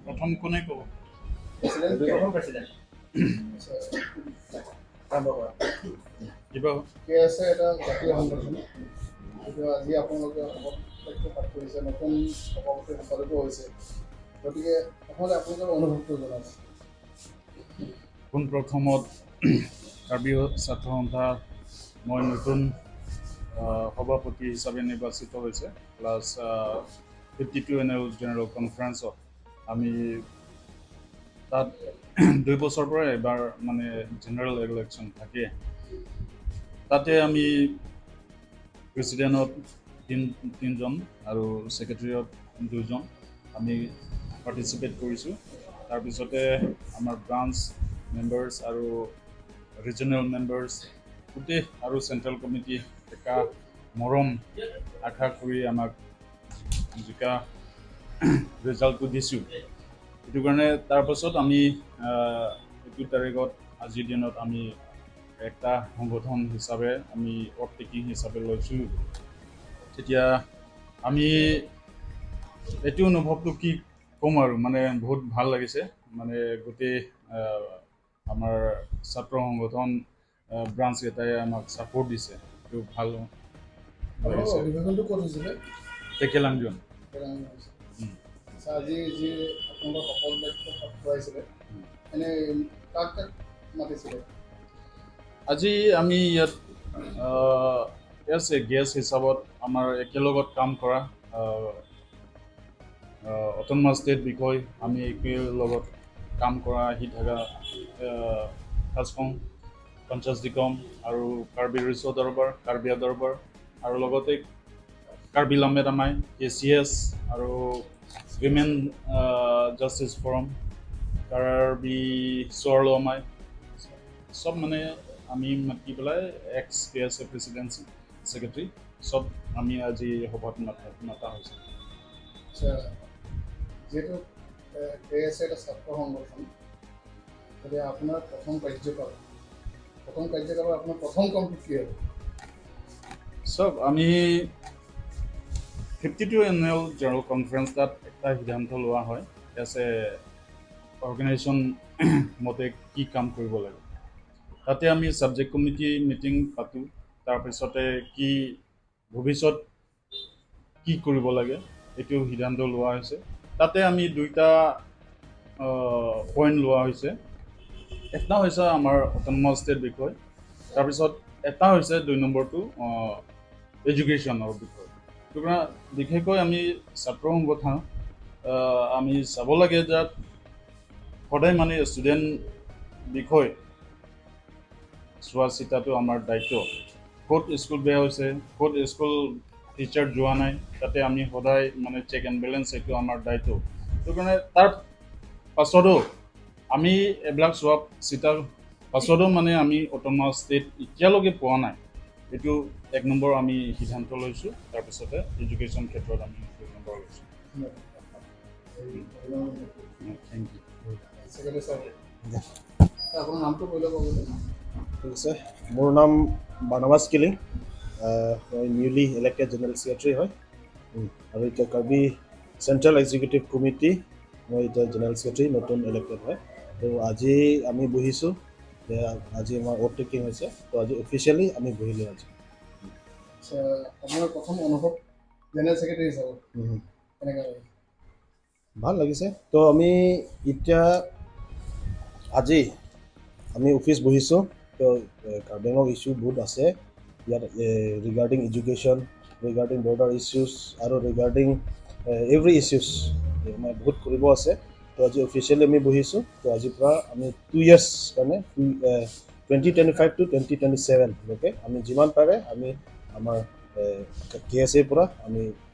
প্ৰথম কোনে ক'ব? কিবা KSA এটা জাতীয় সংগঠন কিন্তু আজি আপোনালোকে পাঠ কৰিছে নতুন সভাপতি সম্পাদকো হৈছে গতিকে প্ৰথমতে আপোনালোকৰ অনুভৱটো জনাইছে পোনপ্ৰথমত কাৰ্বি ছাত্ৰ সন্থা মই নতুন সভাপতি হিচাপে নিৰ্বাচিত হৈছে প্লাছ 52 এনুৱেল জেনেৰেল কনফাৰেন্সত আমি তাত 2 বছৰৰ পৰা এবাৰ মানে জেনেৰেল ইলেকশ্যন থাকে তাতে আমি প্ৰেচিডেণ্টত তিনিজন আৰু ছেক্ৰেটেৰিয়ত 2জন আমি পাৰ্টিচিপেট কৰিছোঁ তাৰপিছতে আমাৰ ব্ৰাঞ্চ মেম্বাৰ্ছ আৰু ৰিজনেল মেম্বাৰ্ছ গোটেই আৰু চেণ্ট্ৰেল কমিটি একা মৰম আশা কৰি আমাক জিকা ৰিজাল্টটো দিছোঁ সেইটো কাৰণে তাৰপাছত আমি 2 তাৰিখত আজিৰ দিনত আমি একটা সংগঠন হিচাপে আমি অপটেকিং হিচাপে লৈছোঁ তেতিয়া আমি এইটো অনুভৱটো কি ক'ম আৰু মানে বহুত ভাল লাগিছে মানে গোটেই আমাৰ ছাত্ৰ সংগঠন ব্ৰাঞ্চ এটাই আমাক ছাপোৰ্ট দিছে এইটো ভাল লাগিছে অধিৱেশনটো ক'ত হৈছিলে টেকেলাংজন আজি যি আপোনালোকৰ সফল দায়িত্ব পাঠ কৰাইছিলে এনেই কাক কাক মাতিছিলে আজি আমি ইয়াত গেছ হিচাপত আমাৰ একেলগত কাম কৰা অট'নমাছ ষ্টেট বিষয় আমি একেলগত কাম কৰা আহি থকা খাচকং পঞ্চাছ নিগম আৰু কাৰ্বি ৰিচ দৰবাৰ কাৰ্বিয়া দৰবাৰ আৰু লগতে কাৰ্বি লামেট আমাই KCS আৰু উইমেন জাষ্টিছ ফ'ৰাম কাৰ্বি চৰলো আমাই চব মানে আমি মাতি পেলাই KSA প্ৰেচিডেঞ্চি ছেক্ৰেটাৰী চব আমি আজি সভাত মাতা হৈছে যিহেতু KSA এটা ছাত্ৰ সংগঠন গতিকে আপোনাৰ প্ৰথম কাৰ্যকাল আপোনাৰ প্ৰথম কামটো কি হ'ব চব আমি 52 এনুৱেল জেনেৰেল কনফাৰেন্স তাত এটা সিদ্ধান্ত লোৱা হয় KSA অৰ্গেনাইজেশ্যন মতে কি কাম কৰিব লাগে তাতে আমি ছাবজেক্ট কমিটি মিটিং পাতোঁ তাৰপিছতে কি ভৱিষ্যত কি কৰিব লাগে এইটো সিদ্ধান্ত লোৱা হৈছে তাতে আমি 2টা পইণ্ট লোৱা হৈছে এটা হৈছে আমাৰ অট'নমাছ ষ্টেট বিষয় তাৰপিছত এটা হৈছে 2 নম্বৰটো এডুকেশ্যনৰ বিষয় সেইটো কাৰণে বিশেষকৈ আমি ছাত্ৰ সংগঠন আমি চাব লাগে যে সদায় মানে ষ্টুডেণ্ট বিষয় চোৱা চিতাটো আমাৰ দায়িত্ব ক'ত স্কুল বেয়া হৈছে ক'ত স্কুল টিচাৰ যোৱা নাই তাতে আমি সদায় মানে চেক এণ্ড বেলেঞ্চ এইটো আমাৰ দায়িত্ব সেইটো কাৰণে তাৰ পাছতো আমি এইবিলাক চোৱা চিতাৰ পাছতো মানে আমি অট'নমাছ ষ্টেট এতিয়ালৈকে পোৱা নাই এইটো 1 নম্বৰ আমি সিদ্ধান্ত লৈছোঁ তাৰপিছতে এডুকেশ্যন ক্ষেত্ৰত আমি 2 নম্বৰ লৈছোঁ থেংক ইউ আপোনাৰ নামটো কৈ ল'ব গ'লে ঠিক আছে মোৰ নাম বাৰ্ণাবাছ কিলিং মই নিউলি ইলেক্টেড জেনেৰেল ছেক্ৰেটাৰী হয় আৰু এতিয়া কাৰ্বি চেণ্ট্ৰেল এক্সিকিউটিভ কমিটি মই এতিয়া জেনেৰেল ছেক্ৰেটাৰী নতুন ইলেক্টেড হয় তো আজি আমি বহিছোঁ যে আজি আমাৰ অ'ট টেকিং হৈছে তো আজি অফিচিয়েলি আমি বহিলোঁ আজি আপোনাৰ প্ৰথম অনুভৱ জেনেৰেল ছেক্ৰেটাৰী হিচাপত কেনেকৈ লাগিছে ভাল লাগিছে তো আমি এতিয়া আজি আমি অফিচ বহিছোঁ তো কাৰ্বিঙৰ ইছ্যু বহুত আছে ইয়াত regarding education regarding border issues আৰু ৰিগাৰ্ডিং এভৰি ইছ্যুজ মানে বহুত কৰিব আছে তো আজি অফিচিয়েলি আমি বহিছোঁ তো আজিৰ পৰা আমি 2 years কাৰণে 2025 to 2027 লৈকে আমি যিমান পাৰে আমি আমাৰ KSA পৰা আমি